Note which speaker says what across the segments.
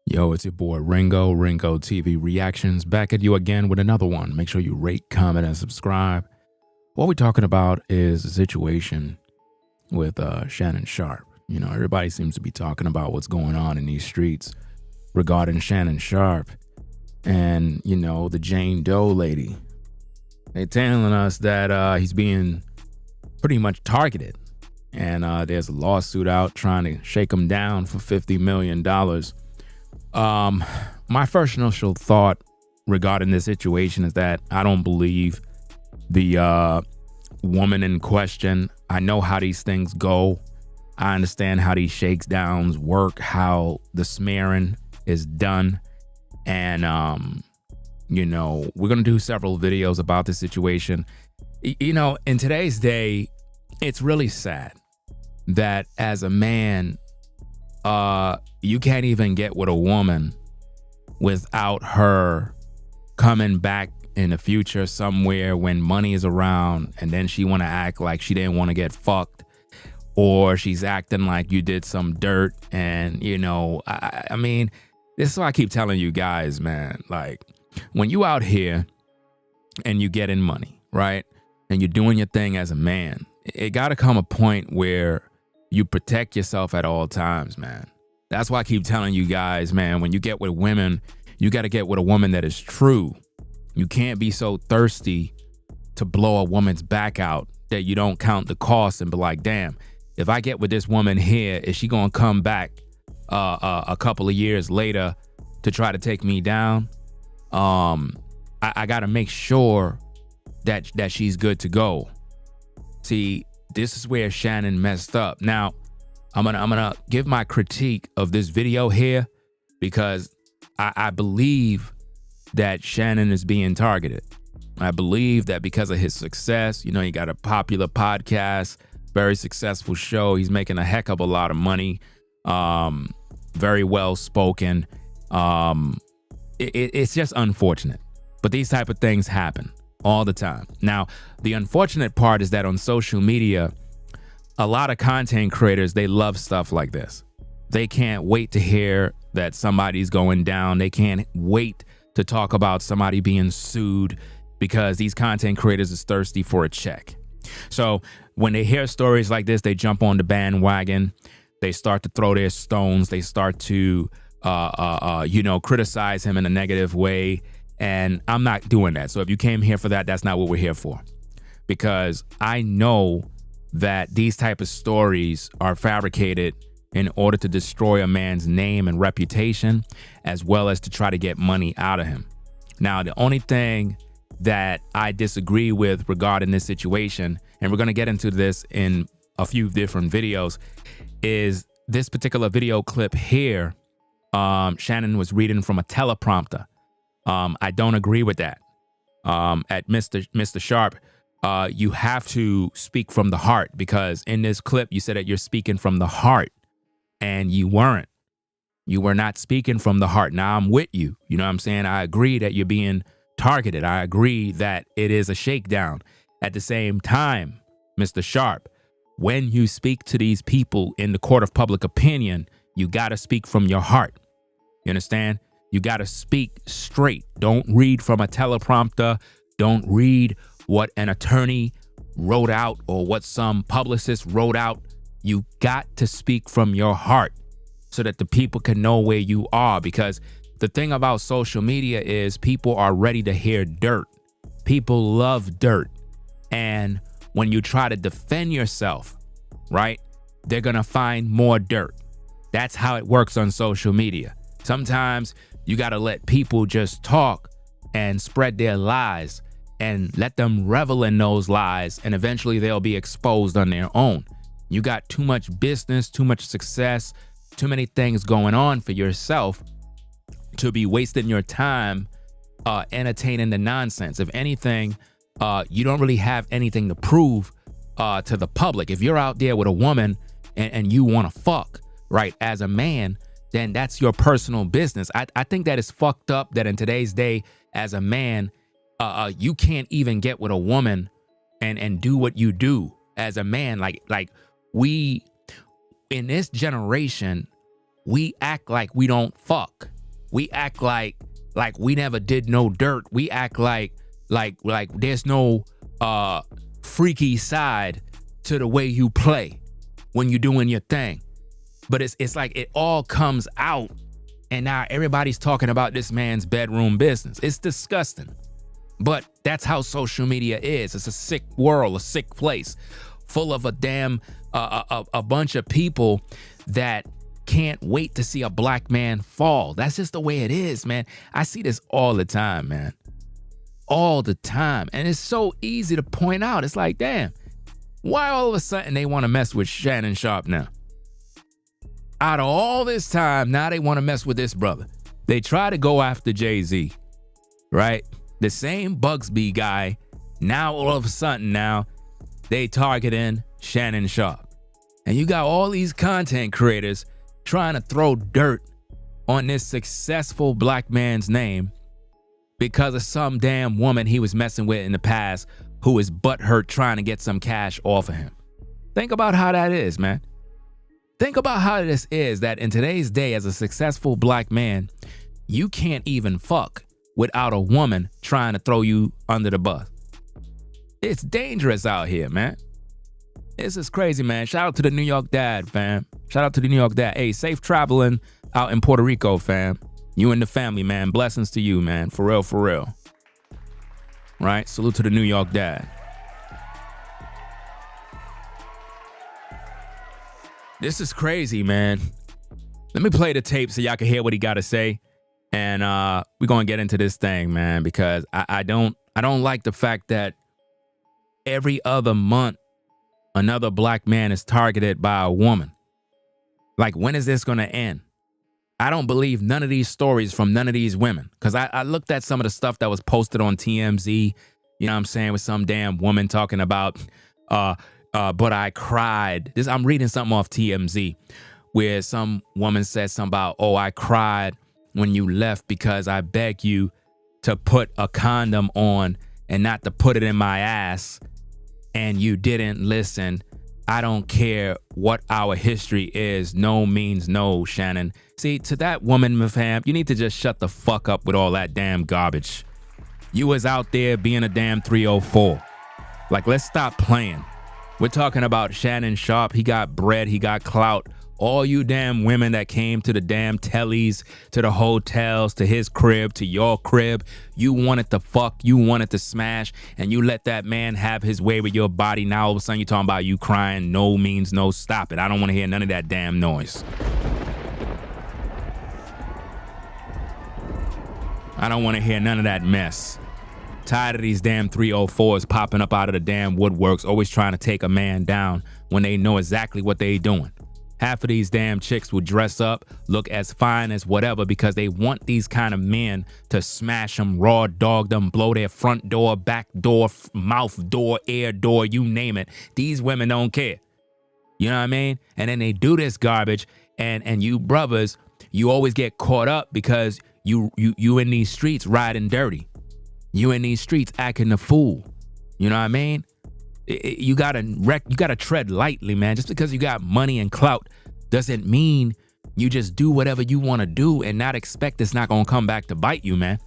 Speaker 1: Yo, it's your boy Ringo TV Reactions, back at you again with another one. Make sure you rate, comment, and subscribe. What we're talking about is the situation with Shannon Sharpe. You know, everybody seems to be talking about what's going on in these streets regarding Shannon Sharpe and, you know, the Jane Doe lady. They're telling us that he's being pretty much targeted. And there's a lawsuit out trying to shake him down for $50 million. My first initial thought regarding this situation is that I don't believe the woman in question. I know how these things go. I understand how these shakedowns work, how the smearing is done. And, you know, we're going to do several videos about this situation. You know, in today's day, it's really sad that as a man, you can't even get with a woman without her coming back in the future somewhere when money is around, and then she want to act like she didn't want to get fucked, or she's acting like you did some dirt. And, you know, I mean, this is why I keep telling you guys, man, like when you out here and you getting money, right, and you're doing your thing as a man, it got to come a point where you protect yourself at all times, man. That's why I keep telling you guys, man, when you get with women, you got to get with a woman that is true. You can't be so thirsty to blow a woman's back out that you don't count the cost and be like, damn, if I get with this woman here, is she going to come back a couple of years later to try to take me down? I got to make sure that she's good to go. See, this is where Shannon messed up. Now, I'm gonna give my critique of this video here because I believe that Shannon is being targeted. I believe that because of his success, you know, he got a popular podcast, very successful show. He's making a heck of a lot of money. Very well spoken. It's just unfortunate, but these type of things happen all the time. Now, the unfortunate part is that on social media, a lot of content creators, they love stuff like this. They can't wait to hear that somebody's going down. They can't wait to talk about somebody being sued because these content creators is thirsty for a check. So when they hear stories like this, they jump on the bandwagon. They start to throw their stones. They start to, you know, criticize him in a negative way. And I'm not doing that. So if you came here for that, that's not what we're here for. Because I know that these type of stories are fabricated in order to destroy a man's name and reputation, as well as to try to get money out of him. Now, the only thing that I disagree with regarding this situation, and we're going to get into this in a few different videos, is this particular video clip here. Shannon was reading from a teleprompter. I don't agree with that. At Mr. Sharpe, you have to speak from the heart, because in this clip, you said that you're speaking from the heart, and you weren't. You were not speaking from the heart. Now I'm with you. You know what I'm saying? I agree that you're being targeted. I agree that it is a shakedown. At the same time, Mr. Sharpe, when you speak to these people in the court of public opinion, you got to speak from your heart. You understand? You got to speak straight. Don't read from a teleprompter. Don't read what an attorney wrote out or what some publicist wrote out. You got to speak from your heart so that the people can know where you are. Because the thing about social media is people are ready to hear dirt. People love dirt. And when you try to defend yourself, right, they're going to find more dirt. That's how it works on social media. Sometimes you got to let people just talk and spread their lies and let them revel in those lies, and eventually they'll be exposed on their own. You got too much business, too much success, too many things going on for yourself to be wasting your time entertaining the nonsense. If anything, you don't really have anything to prove to the public. If you're out there with a woman and you want to fuck, right, as a man, then that's your personal business. I think that is fucked up that in today's day, as a man, you can't even get with a woman and do what you do as a man. Like we, in this generation, we act like we don't fuck. We act like we never did no dirt. We act like there's no freaky side to the way you play when you're doing your thing. But it's like it all comes out, and now everybody's talking about this man's bedroom business. It's disgusting. But that's how social media is. It's a sick world, a sick place, full of a damn a bunch of people that can't wait to see a black man fall. That's just the way it is, man. I see this all the time, man. All the time. And it's so easy to point out. It's like, damn, why all of a sudden they want to mess with Shannon Sharpe now? Out of all this time, now they want to mess with this brother. They try to go after Jay-Z, right? The same Bugsby guy, now all of a sudden now, they targeting Shannon Sharpe. And you got all these content creators trying to throw dirt on this successful black man's name because of some damn woman he was messing with in the past who is butthurt trying to get some cash off of him. Think about how that is, man. Think about how this is that in today's day, as a successful black man, you can't even fuck without a woman trying to throw you under the bus. It's dangerous out here, man. This is crazy, man. Shout out to the New York dad, fam. Shout out to the New York dad. Hey, safe traveling out in Puerto Rico, fam. You and the family, man. Blessings to you, man. For real, for real. Right? Salute to the New York dad. This is crazy, man. Let me play the tape so y'all can hear what he got to say. And we're going to get into this thing, man, because I don't like the fact that every other month, another black man is targeted by a woman. Like, when is this going to end? I don't believe none of these stories from none of these women. Because I looked at some of the stuff that was posted on TMZ, you know what I'm saying, with some damn woman talking about, but I cried. I'm reading something off TMZ where some woman said something about, oh, I cried when you left because I begged you to put a condom on and not to put it in my ass. And you didn't listen. I don't care what our history is. No means no, Shannon. See, to that woman, my fam, you need to just shut the fuck up with all that damn garbage. You was out there being a damn 304. Like, let's stop playing. We're talking about Shannon Sharpe. He got bread. He got clout. All you damn women that came to the damn tellies, to the hotels, to his crib, to your crib, you wanted to fuck, you wanted to smash, and you let that man have his way with your body. Now all of a sudden you're talking about you crying. No means no. Stop it. I don't want to hear none of that damn noise. I don't want to hear none of that mess. Tired of these damn 304s popping up out of the damn woodworks, always trying to take a man down when they know exactly what they doing. Half of these damn chicks will dress up, look as fine as whatever because they want these kind of men to smash them, raw dog them, blow their front door, back door, mouth door, air door, you name it. These women don't care. You know what I mean? And then they do this garbage, and you brothers, you always get caught up because you in these streets riding dirty. You in these streets acting the fool. You know what I mean? You gotta tread lightly, man. Just because you got money and clout doesn't mean you just do whatever you want to do and not expect it's not gonna come back to bite you, man.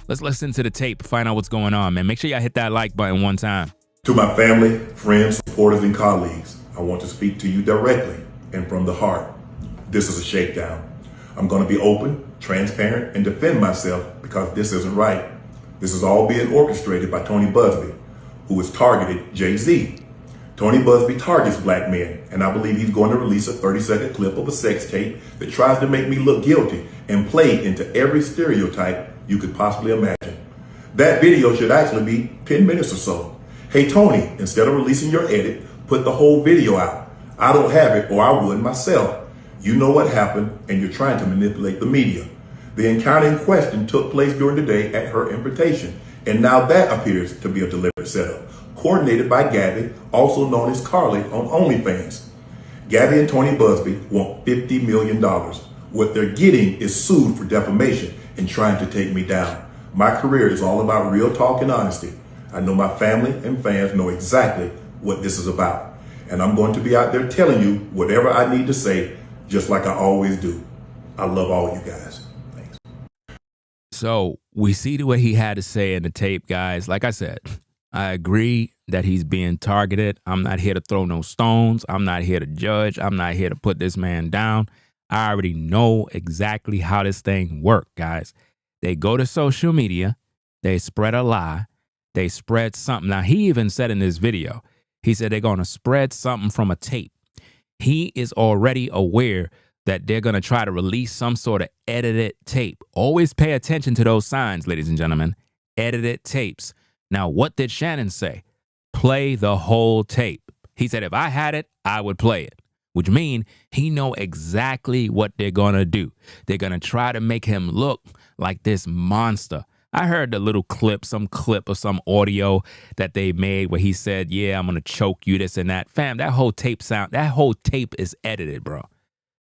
Speaker 1: Let's listen to the tape, find out what's going on, man. Make sure y'all hit that like button one time.
Speaker 2: To my family, friends, supporters, and colleagues, I want to speak to you directly and from the heart. This is a shakedown. I'm gonna be open, transparent, and defend myself because this isn't right. This is all being orchestrated by Tony Busby, who has targeted Jay-Z. Tony Busby targets black men, and I believe he's going to release a 30-second clip of a sex tape that tries to make me look guilty and play into every stereotype you could possibly imagine. That video should actually be 10 minutes or so. Hey Tony, instead of releasing your edit, put the whole video out. I don't have it, or I would myself. You know what happened, and you're trying to manipulate the media. The encounter in question took place during the day at her invitation, and now that appears to be a deliberate setup, coordinated by Gabby, also known as Carly on OnlyFans. Gabby and Tony Busby want $50 million. What they're getting is sued for defamation and trying to take me down. My career is all about real talk and honesty. I know my family and fans know exactly what this is about. And I'm going to be out there telling you whatever I need to say, just like I always do. I love all you guys.
Speaker 1: So we see what he had to say in the tape, guys. Like I said, I agree that he's being targeted. I'm not here to throw no stones. I'm not here to judge. I'm not here to put this man down. I already know exactly how this thing works, guys. They go to social media. They spread a lie. They spread something. Now, he even said in this video, he said they're going to spread something from a tape. He is already aware that they're going to try to release some sort of edited tape. Always pay attention to those signs, ladies and gentlemen. Edited tapes. Now, what did Shannon say? Play the whole tape. He said, if I had it, I would play it, which means he know exactly what they're going to do. They're going to try to make him look like this monster. I heard the little clip, some clip of some audio that they made where he said, yeah, I'm going to choke you, this and that. Fam, that whole tape is edited, bro.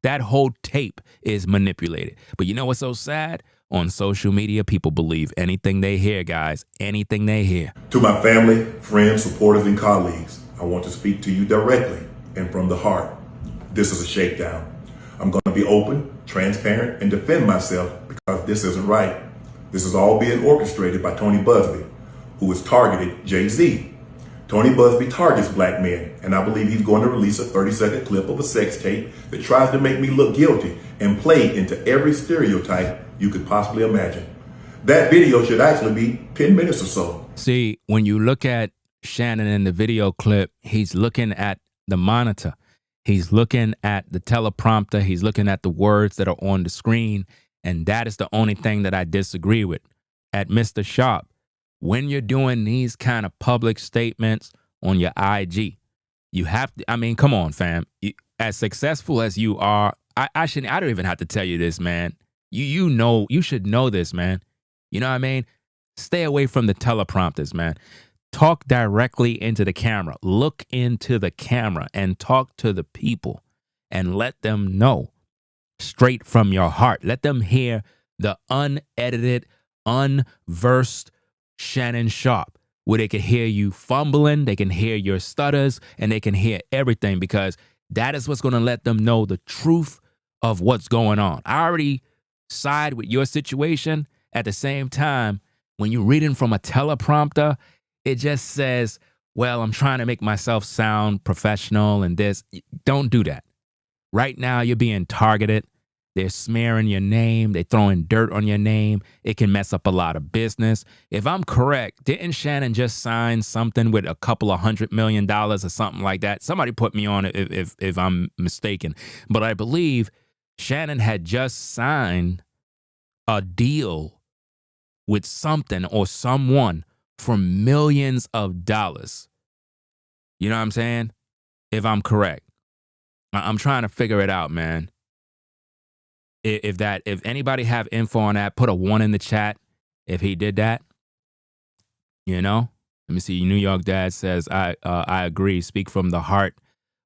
Speaker 1: That whole tape is manipulated. But you know what's so sad? On social media, people believe anything they hear, guys. Anything they hear.
Speaker 2: To my family, friends, supporters, and colleagues, I want to speak to you directly and from the heart. This is a shakedown. I'm going to be open, transparent, and defend myself because this isn't right. This is all being orchestrated by Tony Busby, who has targeted Jay-Z. Tony Busby targets black men, and I believe he's going to release a 30-second clip of a sex tape that tries to make me look guilty and play into every stereotype you could possibly imagine. That video should actually be 10 minutes or so.
Speaker 1: See, when you look at Shannon in the video clip, he's looking at the monitor. He's looking at the teleprompter. He's looking at the words that are on the screen. And that is the only thing that I disagree with. At Mr. Sharpe, when you're doing these kind of public statements on your IG, you have to, I mean, come on, fam. As successful as you are, I don't even have to tell you this, man. You know, you should know this, man. You know what I mean? Stay away from the teleprompters, man. Talk directly into the camera. Look into the camera and talk to the people and let them know straight from your heart. Let them hear the unedited, unversed Shannon Sharpe, where they can hear you fumbling, they can hear your stutters, and they can hear everything, because that is what's going to let them know the truth of what's going on. I already side with your situation. At the same time, when you're reading from a teleprompter, it just says, well, I'm trying to make myself sound professional and this. Don't do that. Right now, you're being targeted. They're smearing your name. They're throwing dirt on your name. It can mess up a lot of business. If I'm correct, didn't Shannon just sign something with a couple of $100 million or something like that? Somebody put me on it if I'm mistaken. But I believe Shannon had just signed a deal with something or someone for millions of dollars. You know what I'm saying? If I'm correct. I'm trying to figure it out, man. If anybody have info on that, put a 1 in the chat if he did that. You know? Let me see. New York Dad says, I agree, speak from the heart,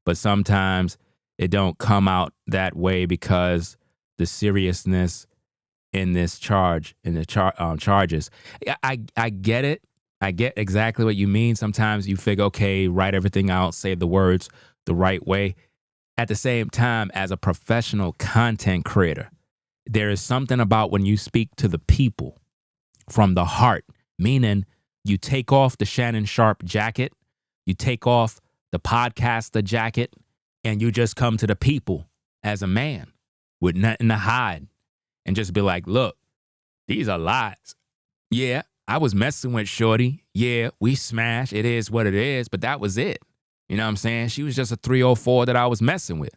Speaker 1: but sometimes it don't come out that way because the seriousness in this charges. I get it. I get exactly what you mean. Sometimes you figure, okay, write everything out, say the words the right way. At the same time, as a professional content creator, there is something about when you speak to the people from the heart, meaning you take off the Shannon Sharpe jacket, you take off the podcaster jacket, and you just come to the people as a man with nothing to hide and just be like, look, these are lies. Yeah, I was messing with Shorty. Yeah, we smashed. It is what it is, but that was it. You know what I'm saying? She was just a 304 that I was messing with.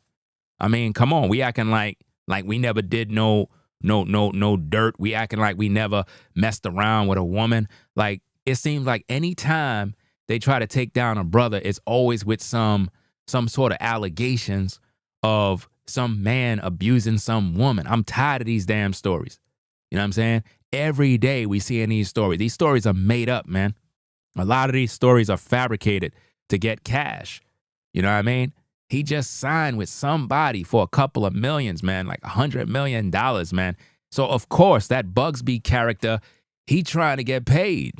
Speaker 1: I mean, come on. We acting like we never did no dirt. We acting like we never messed around with a woman. Like, it seems like anytime they try to take down a brother, it's always with some sort of allegations of some man abusing some woman. I'm tired of these damn stories. You know what I'm saying? Every day we see in these stories. These stories are made up, man. A lot of these stories are fabricated to get cash. You know what I mean? He just signed with somebody for a couple of millions, man, like $100 million, man. So, of course, that Bugsby character, he trying to get paid.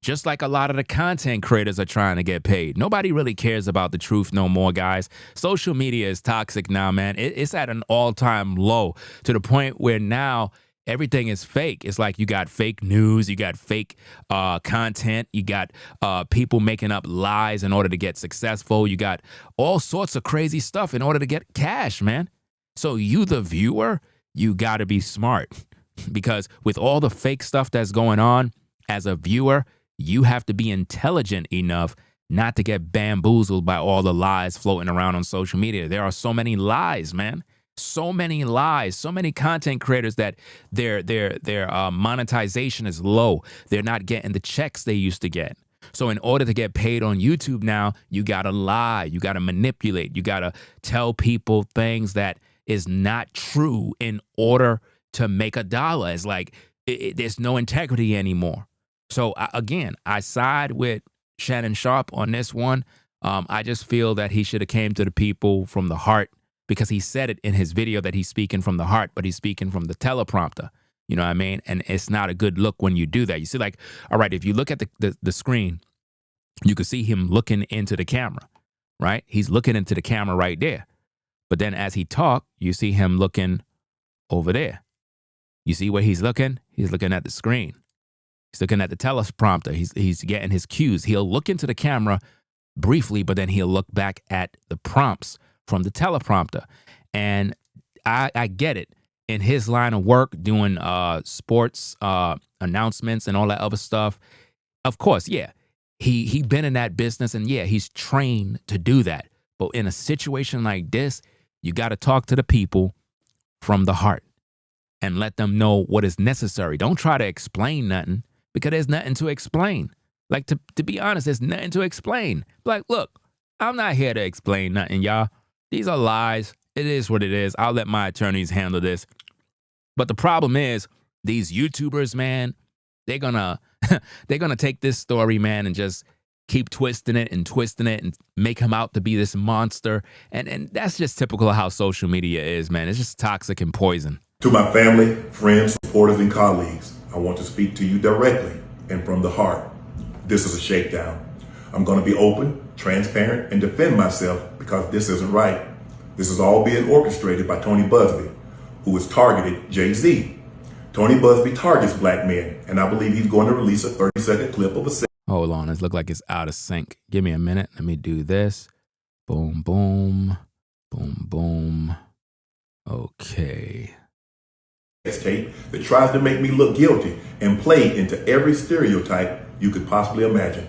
Speaker 1: Just like a lot of the content creators are trying to get paid. Nobody really cares about the truth no more, guys. Social media is toxic now, man. It's at an all-time low to the point where now Everything is fake. It's like you got fake news, you got fake content, you got people making up lies in order to get successful, you got all sorts of crazy stuff in order to get cash, man. So you, the viewer, you got to be smart because with all the fake stuff that's going on, as a viewer, you have to be intelligent enough not to get bamboozled by all the lies floating around on social media. There are so many lies, man. So many lies, so many content creators that their monetization is low. They're not getting the checks they used to get. So in order to get paid on YouTube now, you got to lie, you got to manipulate, you got to tell people things that is not true in order to make $1. It's like there's no integrity anymore. So again, I side with Shannon Sharpe on this one. I just feel that he should have came to the people from the heart, because he said it in his video that he's speaking from the heart, but he's speaking from the teleprompter. You know what I mean? And it's not a good look when you do that. You see, like, all right, if you look at the screen, you can see him looking into the camera, right? He's looking into the camera right there. But then as he talk, you see him looking over there. You see where he's looking? He's looking at the screen. He's looking at the teleprompter. He's getting his cues. He'll look into the camera briefly, but then he'll look back at the prompts from the teleprompter. And I get it. In his line of work, doing sports announcements and all that other stuff, of course, yeah, he been in that business, and yeah, he's trained to do that. But in a situation like this, you got to talk to the people from the heart and let them know what is necessary. Don't try to explain nothing, because there's nothing to explain. Like, to be honest, there's nothing to explain. Like, look, I'm not here to explain nothing, y'all. These are lies. It is what it is. I'll let my attorneys handle this. But the problem is, these YouTubers, man, they're gonna take this story, man, and just keep twisting it and make him out to be this monster. And that's just typical of how social media is, man. It's just toxic and poison.
Speaker 2: To my family, friends, supporters, and colleagues, I want to speak to you directly and from the heart. This is a shakedown. I'm going to be open, transparent, and defend myself, because this isn't right. This is all being orchestrated by Tony Busby, who has targeted Jay-Z. Tony Busby targets black men, and I believe he's going to release a 30-second clip of a
Speaker 1: Hold on, it looks like it's out of sync. Give me a minute. Let me do this. Boom, boom, boom, boom. Okay.
Speaker 2: tape that tries to make me look guilty and play into every stereotype you could possibly imagine.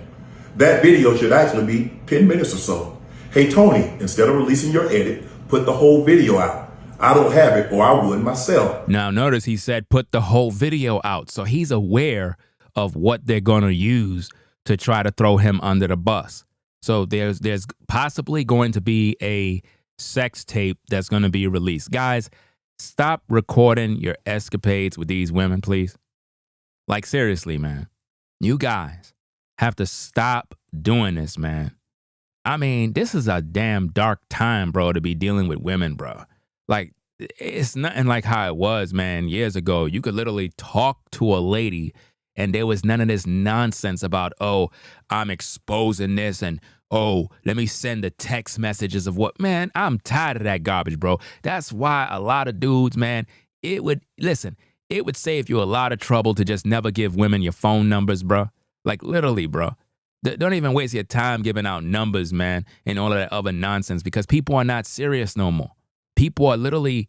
Speaker 2: That video should actually be 10 minutes or so. Hey Tony, instead of releasing your edit, put the whole video out. I don't have it, or I would myself.
Speaker 1: Now notice he said put the whole video out. So he's aware of what they're going to use to try to throw him under the bus. So there's possibly going to be a sex tape that's going to be released. Guys, stop recording your escapades with these women, please. Like, seriously, man. You guys have to stop doing this, man. I mean, this is a damn dark time, bro, to be dealing with women, bro. Like, it's nothing like how it was, man, years ago. You could literally talk to a lady and there was none of this nonsense about, oh, I'm exposing this and, oh, let me send the text messages of what. Man, I'm tired of that garbage, bro. That's why a lot of dudes, man, it would save you a lot of trouble to just never give women your phone numbers, bro. Like, literally, bro. Don't even waste your time giving out numbers, man, and all of that other nonsense, because people are not serious no more. People are literally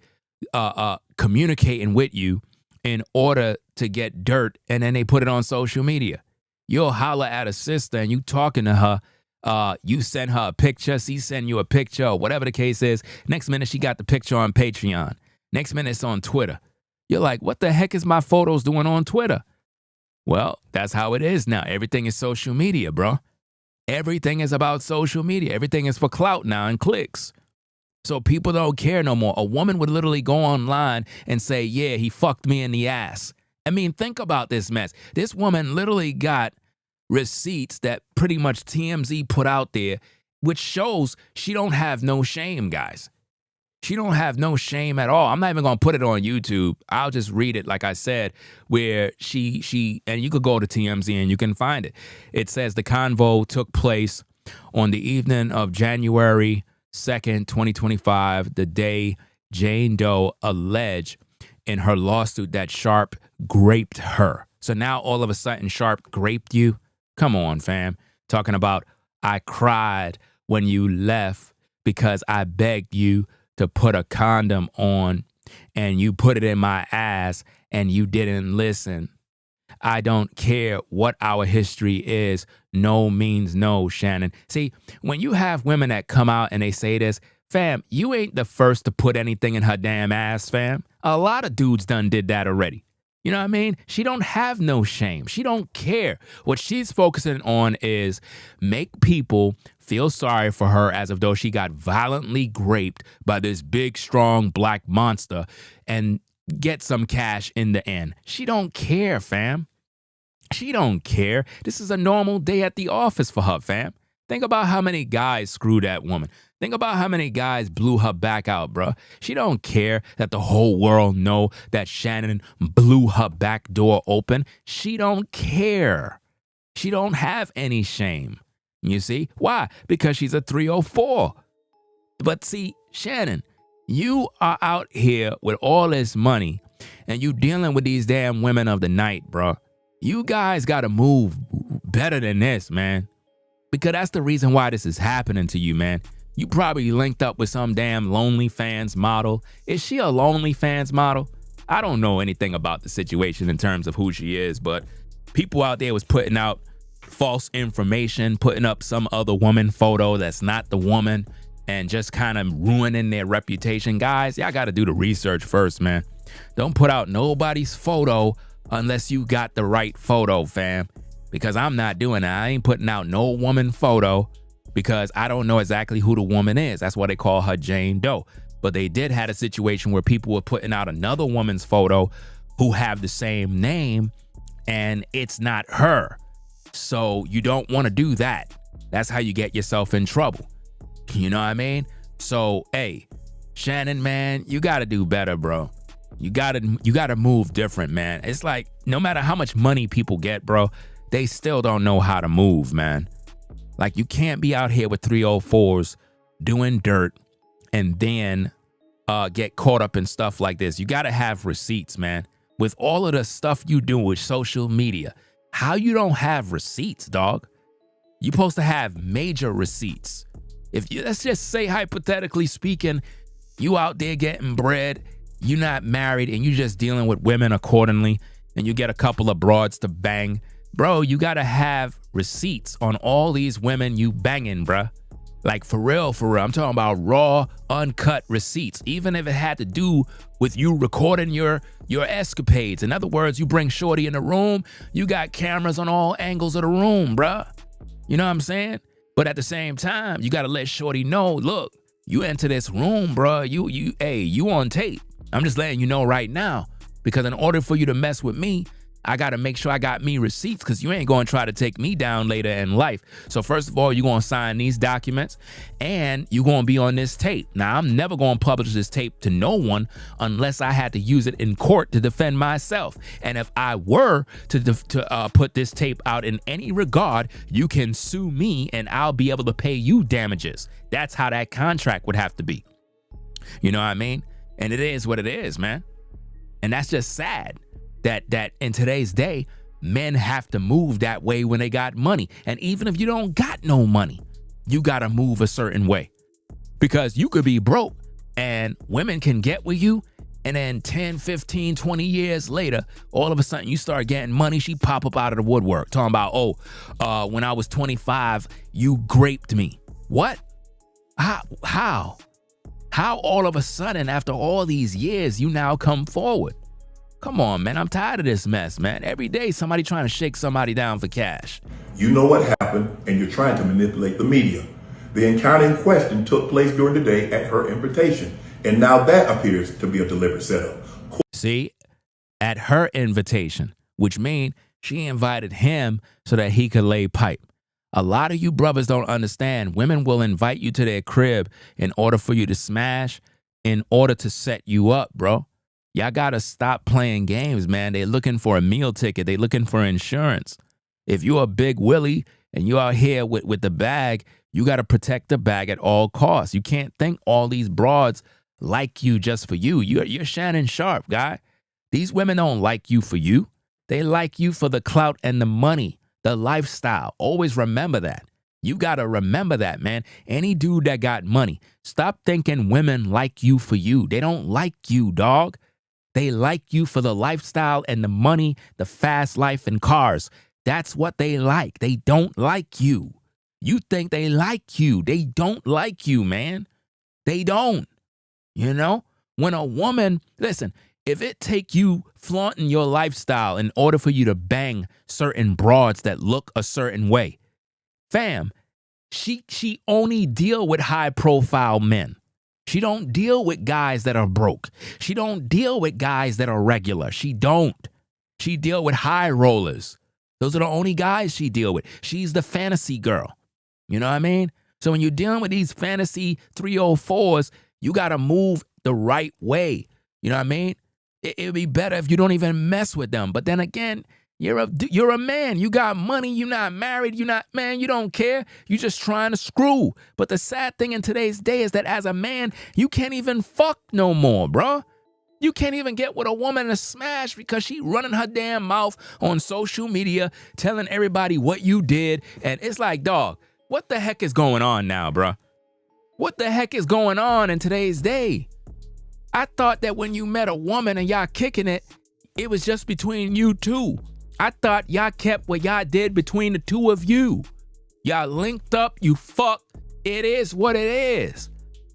Speaker 1: communicating with you in order to get dirt, and then they put it on social media. You'll holler at a sister and you talking to her. You send her a picture, she send you a picture, or whatever the case is. Next minute, she got the picture on Patreon. Next minute, it's on Twitter. You're like, what the heck is my photos doing on Twitter? Well, that's how it is now. Everything is social media, bro. Everything is about social media. Everything is for clout now and clicks. So people don't care no more. A woman would literally go online and say, yeah, he fucked me in the ass. I mean, think about this mess. This woman literally got receipts that pretty much TMZ put out there, which shows she don't have no shame, guys. She don't have no shame at all. I'm not even going to put it on YouTube. I'll just read it, like I said, where she, and you could go to TMZ and you can find it. It says the convo took place on the evening of January 2nd, 2025, the day Jane Doe alleged in her lawsuit that Sharpe graped her. So now all of a sudden Sharpe graped you? Come on, fam. Talking about, I cried when you left because I begged you to put a condom on and you put it in my ass and you didn't listen. I don't care what our history is. No means no, Shannon. See, when you have women that come out and they say this, fam, you ain't the first to put anything in her damn ass, fam. A lot of dudes done did that already. You know what I mean? She don't have no shame. She don't care. What she's focusing on is make people feel sorry for her as if though she got violently raped by this big, strong black monster and get some cash in the end. She don't care, fam. She don't care. This is a normal day at the office for her, fam. Think about how many guys screwed that woman. Think about how many guys blew her back out, bruh. She don't care that the whole world know that Shannon blew her back door open. She don't care. She don't have any shame. You see? Why? Because she's a 304. But see, Shannon, you are out here with all this money and you dealing with these damn women of the night, bruh. You guys got to move better than this, man. Because that's the reason why this is happening to you, man. You probably linked up with some damn OnlyFans model. Is she a OnlyFans model? I don't know anything about the situation in terms of who she is, but people out there was putting out false information, putting up some other woman photo that's not the woman, and just kind of ruining their reputation. Guys, y'all got to do the research first, man. Don't put out nobody's photo unless you got the right photo, fam. Because I'm not doing that. I ain't putting out no woman photo because I don't know exactly who the woman is. That's why they call her Jane Doe. But they did had a situation where people were putting out another woman's photo who have the same name and it's not her. So you don't want to do that. That's how you get yourself in trouble. You know what I mean? So, hey, Shannon, man, you got to do better, bro. You gotta move different, man. It's like no matter how much money people get, bro, they still don't know how to move, man. Like you can't be out here with 304s doing dirt and then get caught up in stuff like this. You gotta have receipts, man. With all of the stuff you do with social media, how you don't have receipts, dog? You're supposed to have major receipts. If you, let's just say hypothetically speaking, you out there getting bread, you're not married and you just dealing with women accordingly and you get a couple of broads to bang, bro, you gotta have receipts on all these women you banging, bruh. Like for real, I'm talking about raw, uncut receipts, even if it had to do with you recording your escapades. In other words, you bring shorty in the room, you got cameras on all angles of the room, bruh. You know what I'm saying? But at the same time, you gotta let shorty know, look, you enter this room, bruh, you on tape. I'm just letting you know right now, because in order for you to mess with me, I got to make sure I got me receipts because you ain't going to try to take me down later in life. So first of all, you're going to sign these documents and you're going to be on this tape. Now, I'm never going to publish this tape to no one unless I had to use it in court to defend myself. And if I were to put this tape out in any regard, you can sue me and I'll be able to pay you damages. That's how that contract would have to be. You know what I mean? And it is what it is, man. And that's just sad that in today's day, men have to move that way when they got money. And even if you don't got no money, you got to move a certain way. Because you could be broke and women can get with you. And then 10, 15, 20 years later, all of a sudden you start getting money. She pop up out of the woodwork talking about, when I was 25, you graped me. What? How all of a sudden after all these years, you now come forward? Come on, man. I'm tired of this mess, man. Every day somebody trying to shake somebody down for cash.
Speaker 2: You know what happened and you're trying to manipulate the media. The encounter in question took place during the day at her invitation. And now that appears to be a deliberate setup.
Speaker 1: See, at her invitation, which means she invited him so that he could lay pipe. A lot of you brothers don't understand. Women will invite you to their crib in order for you to smash, in order to set you up, bro. Y'all got to stop playing games, man. They're looking for a meal ticket. They're looking for insurance. If you're a big Willie and you're out here with the bag, you got to protect the bag at all costs. You can't think all these broads like you just for you. You're Shannon Sharpe, guy. These women don't like you for you. They like you for the clout and the money, the lifestyle. Always remember that. You got to remember that, man. Any dude that got money, stop thinking women like you for you. They don't like you, dog. They like you for the lifestyle and the money, the fast life and cars. That's what they like. They don't like you. You think they like you. They don't like you, man. They don't. You know? When a woman, listen, if it take you flaunting your lifestyle in order for you to bang certain broads that look a certain way, fam, she only deal with high profile men. She don't deal with guys that are broke. She don't deal with guys that are regular. She don't. She deal with high rollers. Those are the only guys she deal with. She's the fantasy girl. You know what I mean? So when you're dealing with these fantasy 304s, you got to move the right way. You know what I mean? It'd be better if you don't even mess with them. But then again, you're a man. You got money. You're not married. You're not, man, you don't care. You're just trying to screw. But the sad thing in today's day is that as a man, you can't even fuck no more, bro. You can't even get with a woman to smash because she running her damn mouth on social media telling everybody what you did. And it's like, dog, what the heck is going on now, bro? What the heck is going on in today's day? I thought that when you met a woman and y'all kicking it, it was just between you two. I thought y'all kept what y'all did between the two of you. Y'all linked up, you fucked. It is what it is.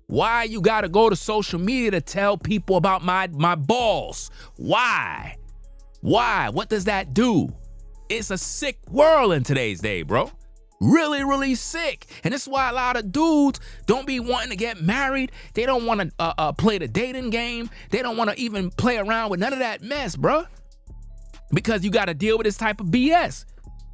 Speaker 1: Why you gotta go to social media to tell people about my balls? Why? Why? What does that do? It's a sick world in today's day, bro. Really, really sick. And this is why a lot of dudes don't be wanting to get married. They don't want to play the dating game. They don't want to even play around with none of that mess, bro. Because you got to deal with this type of BS,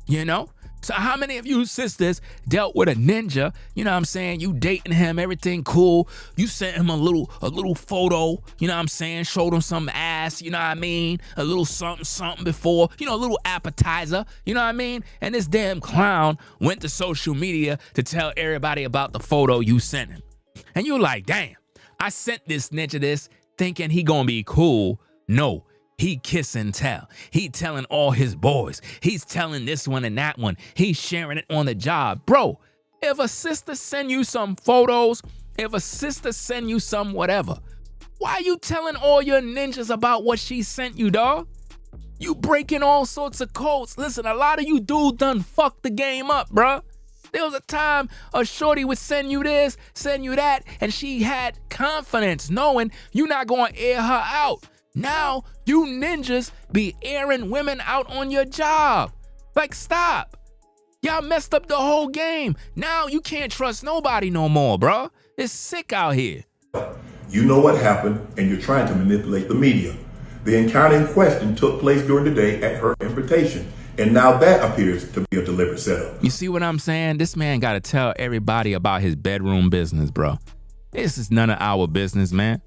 Speaker 1: you know? So how many of you sisters dealt with a ninja? You know what I'm saying? You dating him, everything cool. You sent him a little photo, you know what I'm saying? Showed him some ass, you know what I mean? A little something before, you know, a little appetizer, you know what I mean? And this damn clown went to social media to tell everybody about the photo you sent him. And you're like, damn, I sent this ninja this thinking he gonna be cool. No. He kiss and tell. He telling all his boys. He's telling this one and that one. He's sharing it on the job. Bro, if a sister send you some photos, if a sister send you some whatever, why you telling all your ninjas about what she sent you, dog? You breaking all sorts of codes. Listen, a lot of you dudes done fucked the game up, bro. There was a time a shorty would send you this, send you that, and she had confidence knowing you're not going to air her out. Now, you ninjas be airing women out on your job. Like, stop. Y'all messed up the whole game. Now you can't trust nobody no more, bro. It's sick out here.
Speaker 2: You know what happened, and you're trying to manipulate the media. The encounter in question took place during the day at her invitation, and now that appears to be a deliberate setup.
Speaker 1: You see what I'm saying? This man got to tell everybody about his bedroom business, bro. This is none of our business, man.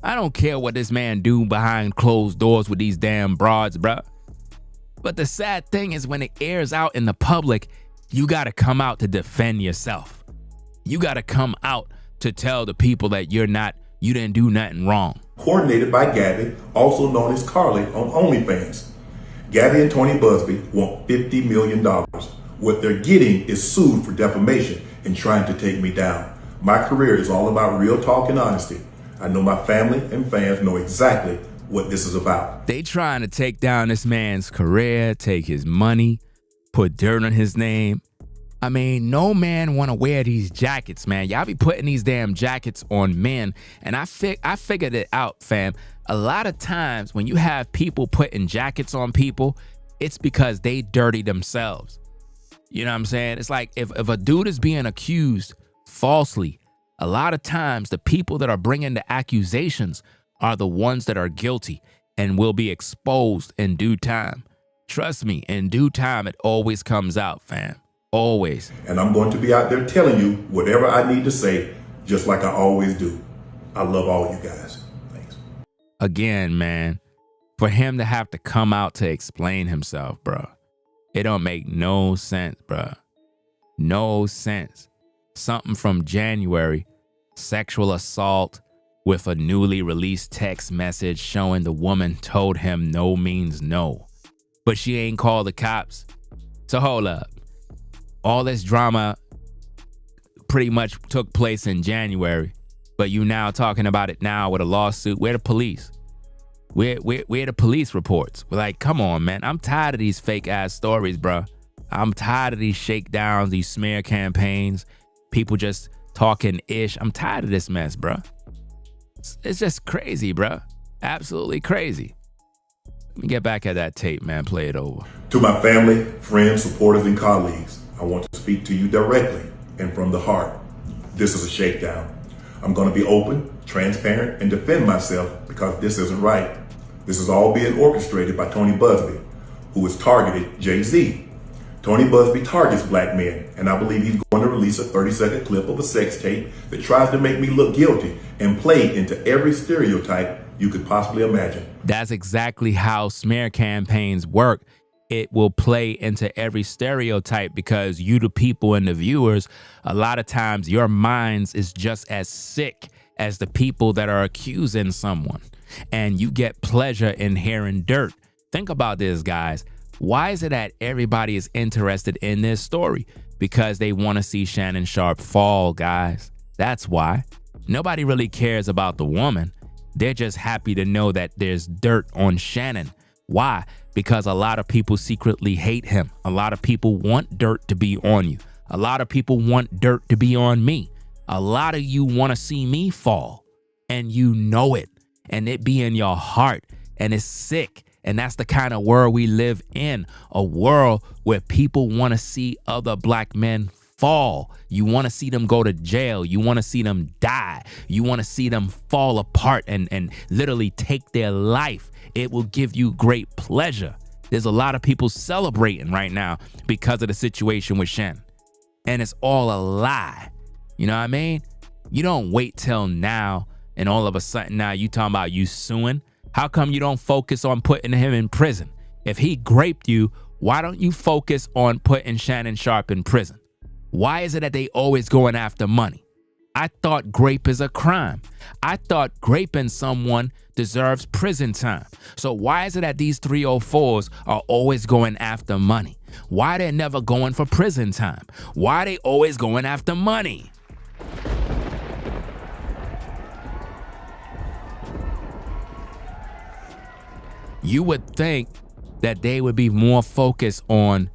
Speaker 1: I don't care what this man do behind closed doors with these damn broads, bro. But the sad thing is when it airs out in the public, you got to come out to defend yourself. You got to come out to tell the people that you didn't do nothing wrong.
Speaker 2: Coordinated by Gabby, also known as Carly on OnlyFans. Gabby and Tony Busby want $50 million. What they're getting is sued for defamation and trying to take me down. My career is all about real talk and honesty. I know my family and fans know exactly what this is about.
Speaker 1: They trying to take down this man's career, take his money, put dirt on his name. I mean, no man want to wear these jackets, man. Y'all be putting these damn jackets on men. And I figured it out, fam. A lot of times when you have people putting jackets on people, it's because they dirty themselves. You know what I'm saying? It's like if a dude is being accused falsely, a lot of times the people that are bringing the accusations are the ones that are guilty and will be exposed in due time. Trust me, in due time, it always comes out, fam. Always.
Speaker 2: And I'm going to be out there telling you whatever I need to say, just like I always do. I love all you guys. Thanks.
Speaker 1: Again, man, for him to have to come out to explain himself, bro, it don't make no sense, bro. No sense. Something from January, sexual assault, with a newly released text message showing the woman told him no means no, but she ain't called the cops. So hold up. All this drama pretty much took place in January, but you now talking about it now with a lawsuit. Where the police? Where the police reports? We're like, come on, man. I'm tired of these fake ass stories, bro. I'm tired of these shakedowns, these smear campaigns, people just talking ish. I'm tired of this mess, bro. It's just crazy, bro. Absolutely crazy. Let me get back at that tape, man. Play it over.
Speaker 2: To my family, friends, supporters, and colleagues, I want to speak to you directly and from the heart. This is a shakedown. I'm going to be open, transparent, and defend myself because this isn't right. This is all being orchestrated by Tony Busby, who has targeted Jay-Z. Tony Busby targets black men, and I believe he's going to release a 30-second clip of a sex tape that tries to make me look guilty and play into every stereotype you could possibly imagine.
Speaker 1: That's exactly how smear campaigns work. It will play into every stereotype because you, the people and the viewers, a lot of times your minds is just as sick as the people that are accusing someone. And you get pleasure in hearing dirt. Think about this, guys. Why is it that everybody is interested in this story? Because they want to see Shannon Sharpe fall, guys. That's why. Nobody really cares about the woman. They're just happy to know that there's dirt on Shannon. Why? Because a lot of people secretly hate him. A lot of people want dirt to be on you. A lot of people want dirt to be on me. A lot of you want to see me fall, and you know it, and it be in your heart, and it's sick. And that's the kind of world we live in, a world where people want to see other black men fall. You want to see them go to jail. You want to see them die. You want to see them fall apart and literally take their life. It will give you great pleasure. There's a lot of people celebrating right now because of the situation with Shannon. And it's all a lie. You know what I mean? You don't wait till now and all of a sudden now you talking about you suing. How come you don't focus on putting him in prison? If he graped you, why don't you focus on putting Shannon Sharpe in prison? Why is it that they always going after money? I thought grape is a crime. I thought graping someone deserves prison time. So why is it that these 304s are always going after money? Why they're never going for prison time? Why are they always going after money? You would think that they would be more focused on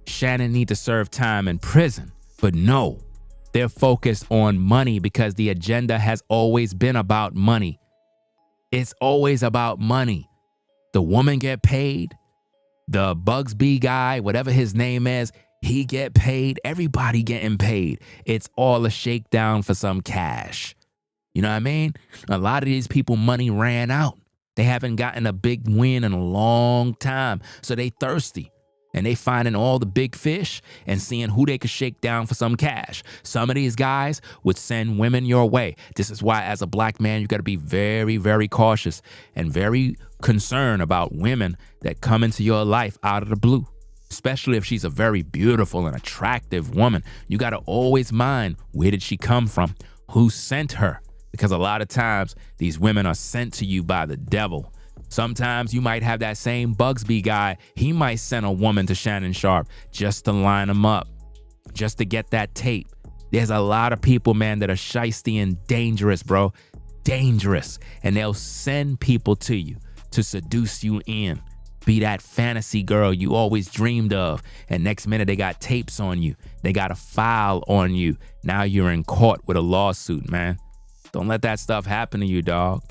Speaker 1: Shannon need to serve time in prison, but no, they're focused on money because the agenda has always been about money. It's always about money. The woman get paid, the Bugsby guy, whatever his name is, he get paid, everybody getting paid. It's all a shakedown for some cash. You know what I mean? A lot of these people, money ran out. They haven't gotten a big win in a long time, so they thirsty. And they finding all the big fish and seeing who they could shake down for some cash. Some of these guys would send women your way. This is why as a black man, you got to be very, very cautious and very concerned about women that come into your life out of the blue. Especially if she's a very beautiful and attractive woman. You got to always mind, where did she come from? Who sent her? Because a lot of times these women are sent to you by the devil. Sometimes you might have that same Bugsby guy. He might send a woman to Shannon Sharpe just to line him up, just to get that tape. There's a lot of people, man, that are shiesty and dangerous, bro. Dangerous. And they'll send people to you to seduce you in. Be that fantasy girl you always dreamed of. And next minute they got tapes on you. They got a file on you. Now you're in court with a lawsuit, man. Don't let that stuff happen to you, dog.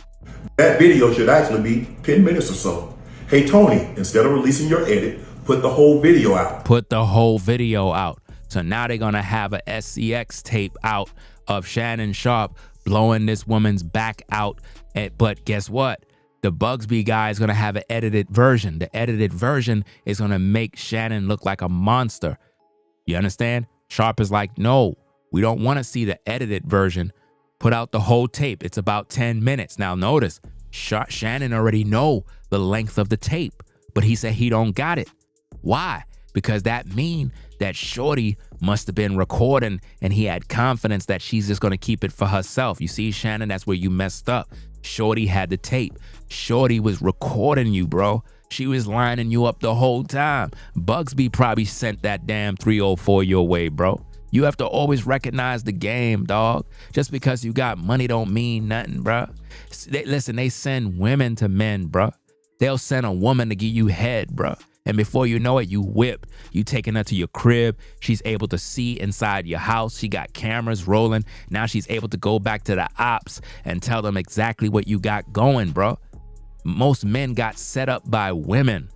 Speaker 2: That video should actually be 10 minutes or so. Hey, Tony, instead of releasing your edit, put the whole video out.
Speaker 1: Put the whole video out. So now they're going to have a SCX tape out of Shannon Sharpe blowing this woman's back out. But guess what? The Bugsby guy is going to have an edited version. The edited version is going to make Shannon look like a monster. You understand? Sharpe is like, no, we don't want to see the edited version. Put out the whole tape. It's about 10 minutes. Now notice, Shannon already know the length of the tape, but he said he don't got it. Why? because that mean that Shorty must have been recording and he had confidence that she's just going to keep it for herself. You see, Shannon, that's where you messed up. Shorty had the tape. Shorty was recording you, bro. She was lining you up the whole time. Bugsby probably sent that damn 304 your way, bro. You have to always recognize the game, dog. Just because you got money don't mean nothing, bro. Listen, they send women to men, bro. They'll send a woman to give you head, bro. And before you know it, you whip. You taking her to your crib. She's able to see inside your house. She got cameras rolling. Now she's able to go back to the ops and tell them exactly what you got going, bro. Most men got set up by women.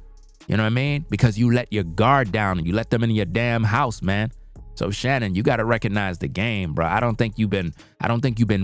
Speaker 1: You know what I mean? Because you let your guard down and you let them in your damn house, man. So Shannon, you got to recognize the game, bro. I don't think you've been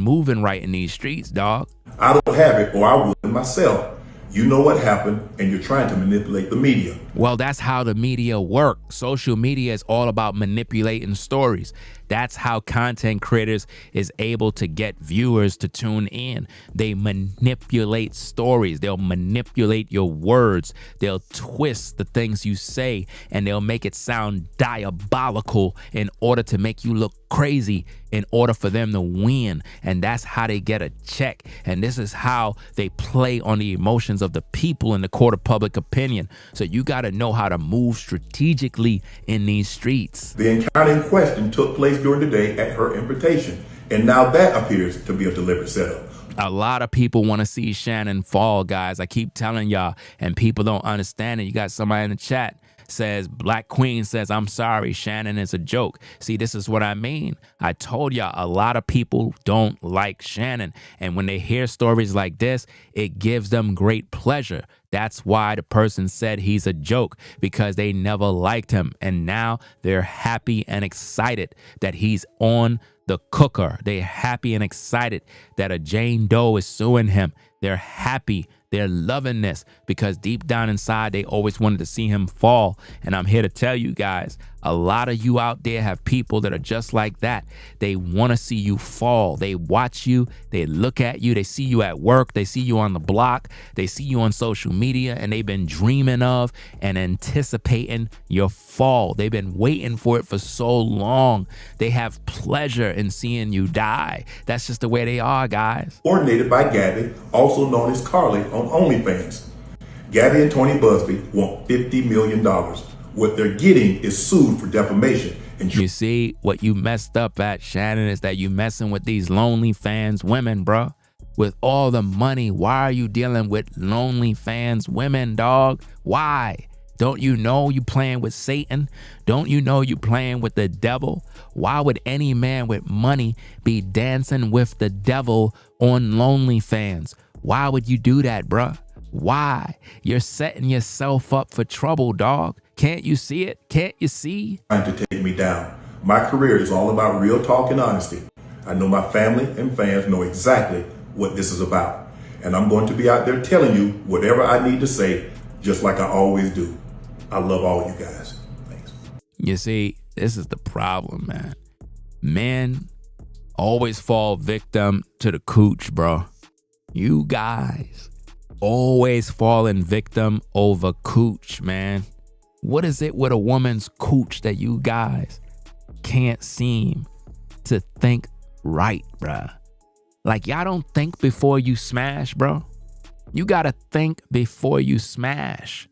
Speaker 1: moving right in these streets, dog.
Speaker 2: I don't have it, or I would myself. You know what happened, and you're trying to manipulate the media.
Speaker 1: Well, that's how the media works. Social media is all about manipulating stories. That's how content creators is able to get viewers to tune in. They manipulate stories. They'll manipulate your words. They'll twist the things you say, and they'll make it sound diabolical in order to make you look crazy, in order for them to win. And that's how they get a check. And this is how they play on the emotions of the people in the court of public opinion. So you got to know how to move strategically in these streets.
Speaker 2: The encounter in question took place during the day at her invitation, and now that appears to be a deliberate setup.
Speaker 1: A lot of people want to see Shannon fall, guys. I keep telling y'all, and people don't understand it. You got somebody in the chat says, Black Queen says, I'm sorry, Shannon is a joke. See, this is what I mean. I told y'all, a lot of people don't like Shannon. And when they hear stories like this, it gives them great pleasure. That's why the person said he's a joke, because they never liked him. And now they're happy and excited that he's on the cooker. They're happy and excited that a Jane Doe is suing him. They're happy. They're loving this because deep down inside, they always wanted to see him fall. And I'm here to tell you guys, a lot of you out there have people that are just like that. They want to see you fall. They watch you. They look at you. They see you at work. They see you on the block. They see you on social media, and they've been dreaming of and anticipating your fall. They've been waiting for it for so long. They have pleasure in seeing you die. That's just the way they are, guys.
Speaker 2: Coordinated by Gabby, also known as Carly on OnlyFans. Gabby and Tony Busby want $50 million. What they're getting is sued for defamation. And
Speaker 1: you see, what you messed up at, Shannon, is that you messing with these lonely fans women, bro. With all the money, why are you dealing with lonely fans women, dog? Why? Don't you know you playing with Satan? Don't you know you playing with the devil? Why would any man with money be dancing with the devil on lonely fans? Why would you do that, bruh? Why? You're setting yourself up for trouble, dog. Can't you see it? Can't you see?
Speaker 2: Trying to take me down. My career is all about real talk and honesty. I know my family and fans know exactly what this is about. And I'm going to be out there telling you whatever I need to say, just like I always do. I love all you guys. Thanks.
Speaker 1: You see, this is the problem, man. Men always fall victim to the cooch, bro. You guys always falling victim over cooch, man. What is it with a woman's cooch that you guys can't seem to think right, bruh? Like, y'all don't think before you smash, bro. You gotta think before you smash.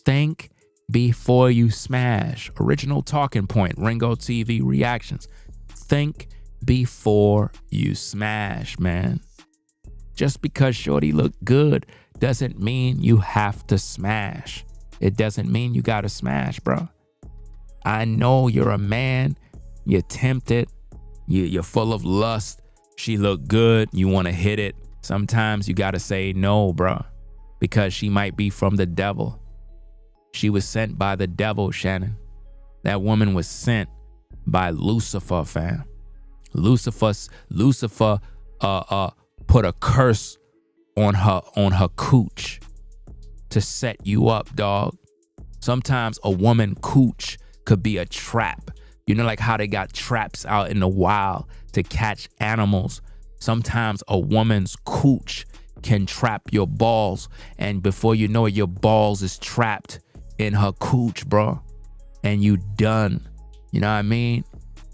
Speaker 1: Think before you smash. Original talking point, Ringo TV reactions. Think before you smash, man. Just because shorty look good doesn't mean you have to smash. It doesn't mean you gotta smash, bro. I know you're a man. You're tempted. You're full of lust. She look good. You want to hit it. Sometimes you gotta say no, bro, because she might be from the devil. She was sent by the devil, Shannon. That woman was sent by Lucifer, fam. Lucifer put a curse on her cooch to set you up, dog. Sometimes a woman cooch could be a trap. You know, like how they got traps out in the wild to catch animals. Sometimes a woman's cooch can trap your balls, and before you know it, your balls is trapped in her cooch, bro. and you done. You know what I mean?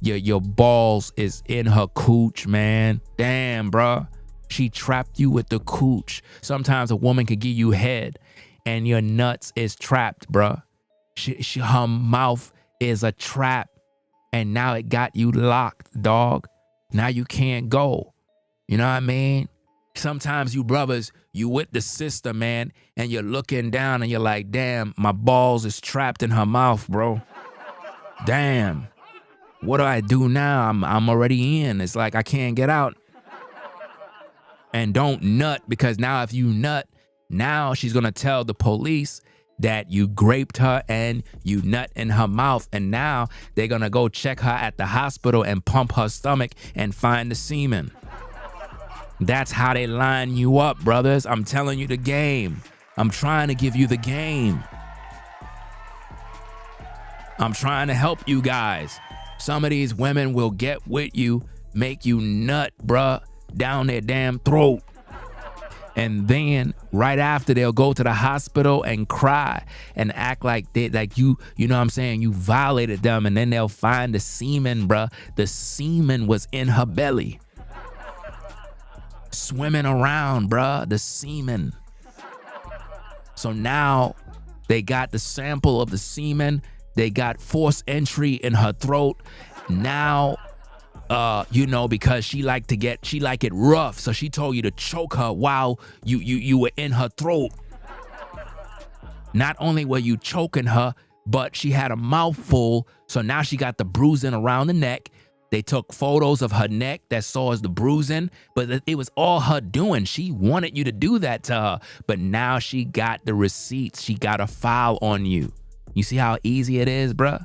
Speaker 1: Your balls is in her cooch, man. Damn, bruh. She trapped you with the cooch. Sometimes a woman could give you head and your nuts is trapped, bruh. Her mouth is a trap and now it got you locked, dog. Now you can't go. You know what I mean? Sometimes you brothers, you with the sister, man, and you're looking down and you're like, damn, my balls is trapped in her mouth, bro. Damn. What do I do now? I'm already in. It's like I can't get out. And don't nut, because now if you nut, now she's gonna tell the police that you raped her and you nut in her mouth. And now they're gonna go check her at the hospital and pump her stomach and find the semen. That's how they line you up, brothers. I'm telling you the game. I'm trying to give you the game. I'm trying to help you guys. Some of these women will get with you, make you nut, bruh, down their damn throat. And then right after, they'll go to the hospital and cry and act like you know what I'm saying, you violated them. And then they'll find the semen, bruh. The semen was in her belly. Swimming around, bruh, the semen. So now they got the sample of the semen. They got forced entry in her throat. Now, you know, because she like it rough. So she told you to choke her while you were in her throat. Not only were you choking her, but she had a mouthful. So now she got the bruising around the neck. They took photos of her neck that saw as the bruising, but it was all her doing. She wanted you to do that to her, but now she got the receipts. She got a file on you. You see how easy it is, bruh?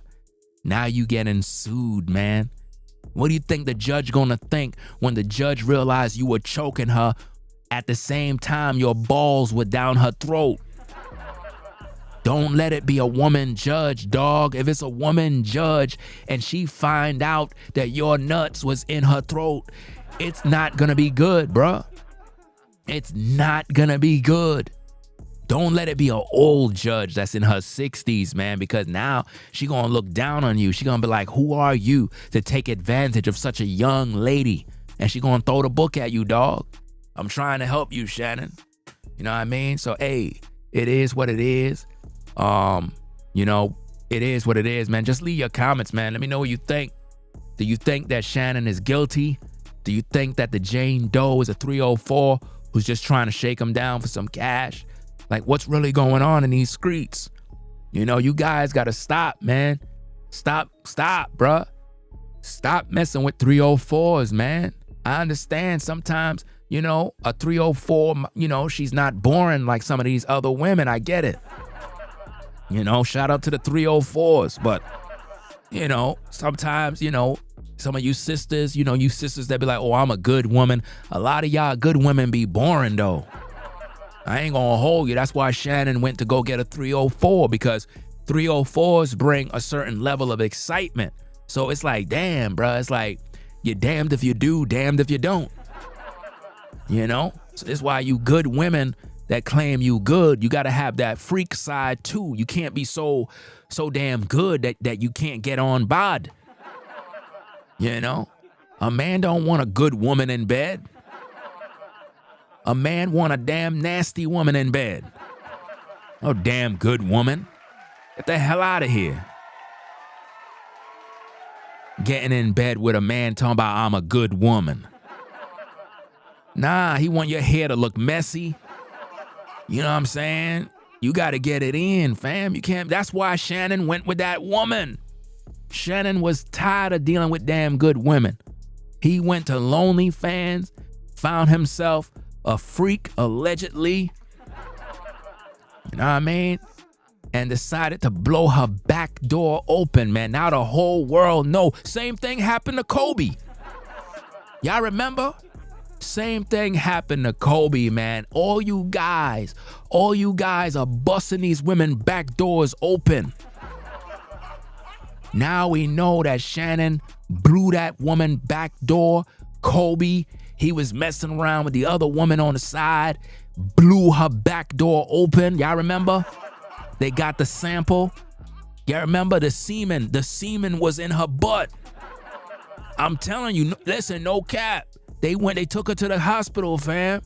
Speaker 1: Now you getting sued, man. What do you think the judge gonna think when the judge realized you were choking her at the same time your balls were down her throat? Don't let it be a woman judge, dog. If it's a woman judge and she find out that your nuts was in her throat, it's not gonna be good, bruh. It's not gonna be good. Don't let it be an old judge that's in her 60s, man, because now she gonna look down on you. She gonna be like, who are you to take advantage of such a young lady? And she gonna throw the book at you, dog. I'm trying to help you, Shannon. You know what I mean? So, hey, it is what it is. You know, it is what it is, man. Just leave your comments, man. Let me know what you think. Do you think that Shannon is guilty? Do you think that the Jane Doe is a 304 who's just trying to shake him down for some cash? Like, what's really going on in these streets? You know, you guys got to stop, man. Stop, bruh. Stop messing with 304s, man. I understand sometimes, you know, a 304, you know, she's not boring like some of these other women. I get it. You know, shout out to the 304s. But, you know, sometimes, you know, some of you sisters that be like, oh, I'm a good woman. A lot of y'all good women be boring, though. I ain't gonna hold you. That's why Shannon went to go get a 304, because 304s bring a certain level of excitement. So it's like, damn, bro. It's like, you're damned if you do, damned if you don't. You know? So that's why you good women that claim you good, you gotta have that freak side too. You can't be so damn good that you can't get on bod. You know? A man don't want a good woman in bed. A man want a damn nasty woman in bed. Oh, damn good woman. Get the hell out of here. Getting in bed with a man talking about I'm a good woman. Nah, he want your hair to look messy. You know what I'm saying? You got to get it in, fam. You can't. That's why Shannon went with that woman. Shannon was tired of dealing with damn good women. He went to OnlyFans, found himself a freak, allegedly, you know what I mean? And decided to blow her back door open, man. Now the whole world know. Same thing happened to Kobe. Y'all remember? Same thing happened to Kobe, man. All you guys are busting these women back doors open. Now we know that Shannon blew that woman back door. Kobe, he was messing around with the other woman on the side, blew her back door open. Y'all remember? They got the sample. Yeah, remember the semen? The semen was in her butt. I'm telling you, listen, no cap. They took her to the hospital, fam.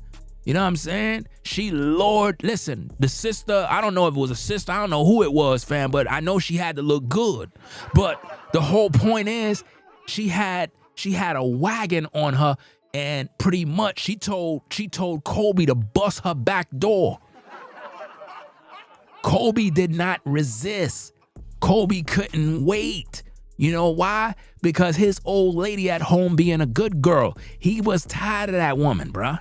Speaker 1: You know what I'm saying? Listen, the sister, I don't know if it was a sister, I don't know who it was, fam, but I know she had to look good. But the whole point is, she had a wagon on her, and pretty much she told Colby to bust her back door. Colby did not resist. Colby couldn't wait. You know why? Because his old lady at home being a good girl, he was tired of that woman, bruh.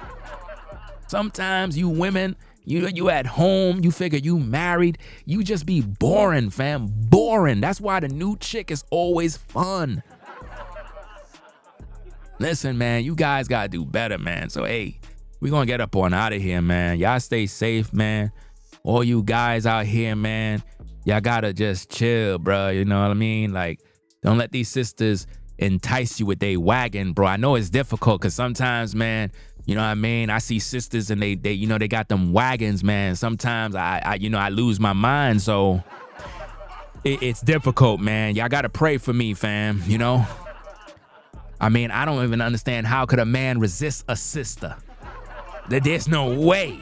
Speaker 1: Sometimes you women, you at home, you figure you married, you just be boring, fam. Boring. That's why the new chick is always fun. Listen, man, you guys gotta do better, man. So, hey, we're gonna get up on out of here, man. Y'all stay safe, man. All you guys out here, man, y'all gotta just chill, bro. You know what I mean? Like, don't let these sisters entice you with their wagon, bro. I know it's difficult because sometimes, man, you know what I mean? I see sisters and they got them wagons, man. Sometimes I lose my mind. So it's difficult, man. Y'all got to pray for me, fam, you know? I mean, I don't even understand how could a man resist a sister? There's no way.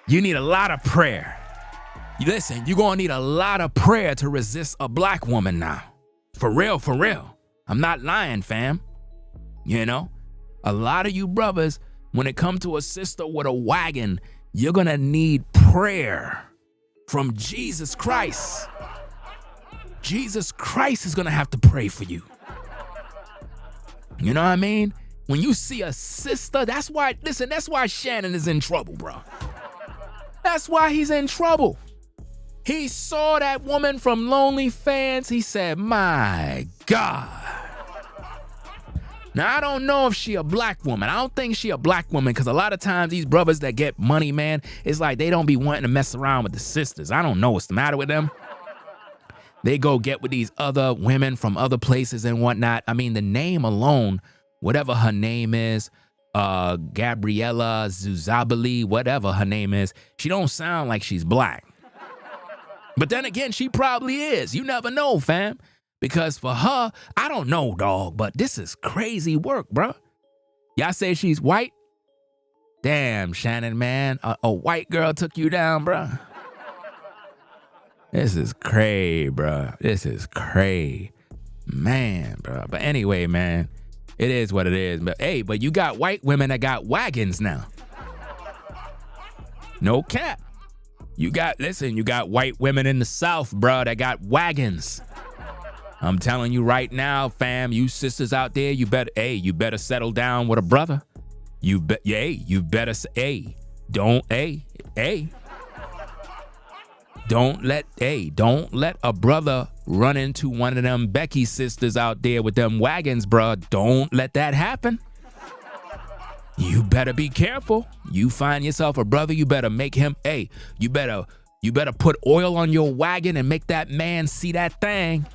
Speaker 1: You need a lot of prayer. Listen, you're going to need a lot of prayer to resist a black woman now. For real, for real. I'm not lying, fam. You know? A lot of you brothers, when it comes to a sister with a wagon, you're going to need prayer from Jesus Christ. Jesus Christ is going to have to pray for you. You know what I mean? When you see a sister, that's why Shannon is in trouble, bro. That's why he's in trouble. He saw that woman from OnlyFans. He said, my God. Now, I don't know if she a black woman. I don't think she a black woman because a lot of times these brothers that get money, man, it's like they don't be wanting to mess around with the sisters. I don't know what's the matter with them. They go get with these other women from other places and whatnot. I mean, the name alone, whatever her name is, Gabriella Zuniga, whatever her name is, she don't sound like she's black. But then again, she probably is. You never know, fam. Because for her, I don't know, dog, but this is crazy work, bro. Y'all say she's white? Damn, Shannon, man. A white girl took you down, bro. This is cray, bro. This is cray. Man, bro. But anyway, man, it is what it is. But hey, but you got white women that got wagons now. No cap. You got white women in the South, bro, that got wagons. I'm telling you right now, fam, you sisters out there, you better settle down with a brother. Don't let a brother run into one of them Becky sisters out there with them wagons, bro. Don't let that happen. You better be careful. You find yourself a brother, you better make him, you better put oil on your wagon and make that man see that thing.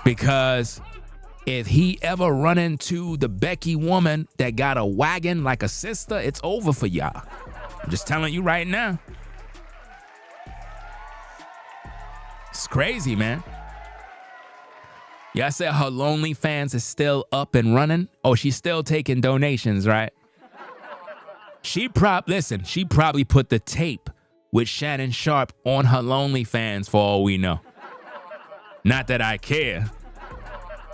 Speaker 1: Because if he ever run into the Becky woman that got a wagon like a sister, it's over for y'all. I'm just telling you right now. It's crazy, man. Y'all said her OnlyFans is still up and running? Oh, she's still taking donations, right? She probably put the tape with Shannon Sharpe on her OnlyFans for all we know. Not that I care.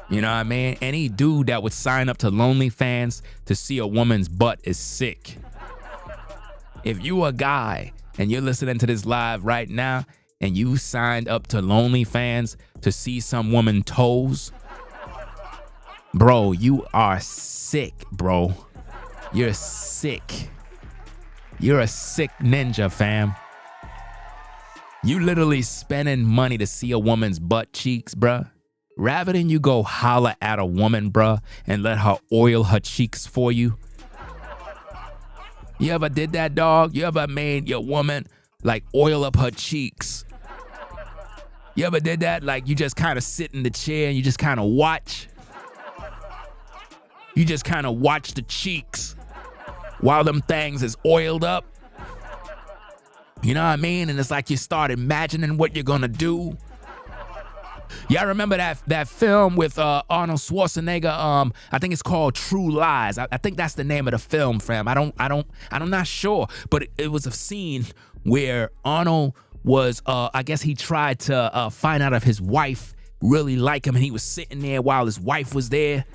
Speaker 1: You know what I mean? Any dude that would sign up to OnlyFans to see a woman's butt is sick. If you a guy and you're listening to this live right now and you signed up to OnlyFans to see some woman toes, bro, you are sick, bro. You're sick. You're a sick ninja, fam. You literally spending money to see a woman's butt cheeks, bruh. Rather than you go holler at a woman, bruh, and let her oil her cheeks for you. You ever did that, dog? You ever made your woman, like, oil up her cheeks? You ever did that? Like, you just kind of sit in the chair and you just kind of watch? You just kind of watch the cheeks while them things is oiled up? You know what I mean? And it's like you start imagining what you're gonna do. Y'all remember that film with Arnold Schwarzenegger? I think it's called True Lies. I think that's the name of the film, fam. I'm not sure, but it was a scene where Arnold was, I guess he tried to find out if his wife really liked him, and he was sitting there while his wife was there,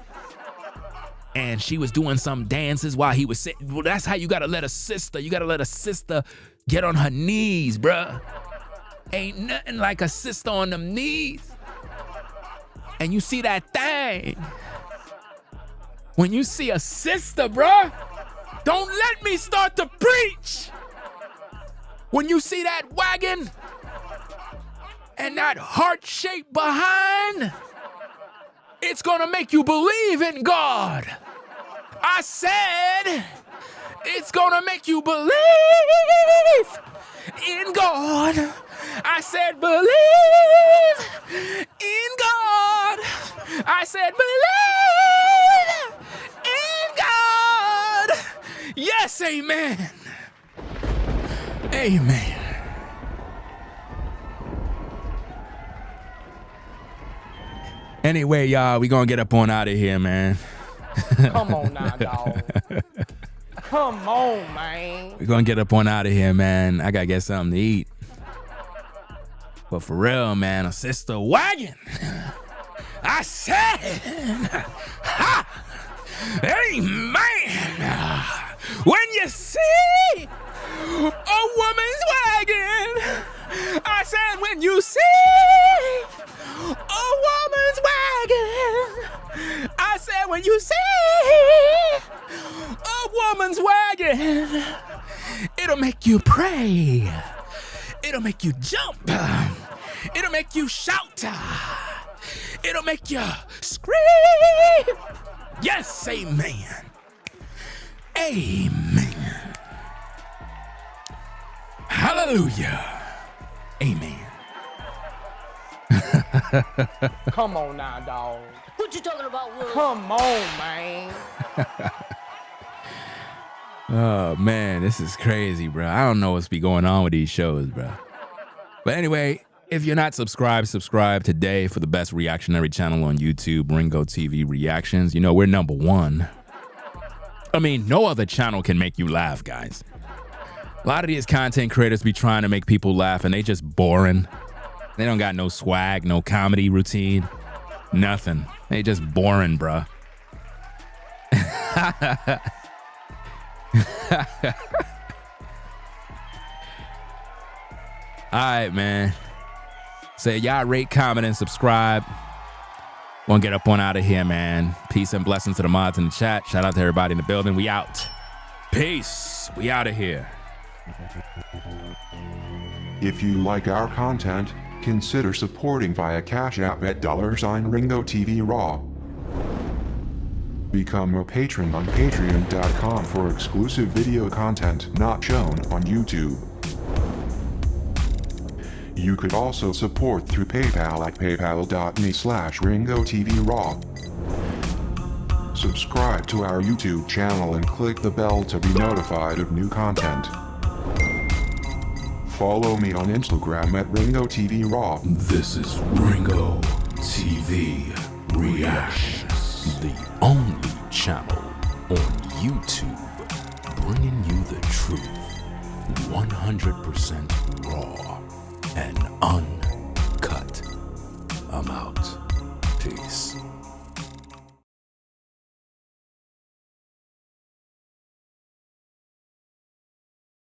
Speaker 1: and she was doing some dances while he was sitting. Well, that's how you gotta let a sister. You gotta let a sister get on her knees, bruh. Ain't nothing like a sister on them knees. And you see that thing. When you see a sister, bruh, don't let me start to preach. When you see that wagon and that heart shape behind, it's gonna make you believe in God. I said, it's gonna make you believe in God. I said, believe in God. I said, believe in God. Yes, amen. Amen. Anyway, y'all, we gonna get up on out of here, man.
Speaker 3: Come on now, dog. Come on, man.
Speaker 1: We're gonna get up on out of here, man. I gotta get something to eat. But for real, man, a sister wagon. I said, ha, amen. When you see a woman's wagon, I said, when you see a woman's wagon, I said, when you see a woman's wagon, it'll make you pray. It'll make you jump. It'll make you shout. It'll make you scream. Yes, amen. Amen. Hallelujah. Amen.
Speaker 3: Come on now, dog.
Speaker 4: What you talking about, Will?
Speaker 3: Come on, man.
Speaker 1: Oh, man, this is crazy, bro. I don't know what's be going on with these shows, bro. But anyway, if you're not subscribed, subscribe today for the best reactionary channel on YouTube, Ringo TV Reactions. You know, we're number one. I mean, no other channel can make you laugh, guys. A lot of these content creators be trying to make people laugh, and they just boring. They don't got no swag, no comedy routine, nothing. They just boring, bruh. All right, man. Say y'all rate, comment, and subscribe. Gonna get up on out of here, man. Peace and blessings to the mods in the chat. Shout out to everybody in the building. We out. Peace. We out of here.
Speaker 5: If you like our content, consider supporting via Cash App at $Ringo TV Raw. Become a patron on patreon.com for exclusive video content not shown on YouTube. You could also support through PayPal at paypal.me/Ringo TV Raw. Subscribe to our YouTube channel and click the bell to be notified of new content. Follow me on Instagram at Ringo TV Raw.
Speaker 1: This is Ringo TV Reactions, the only channel on YouTube bringing you the truth, 100% raw and uncut. I'm out. Peace.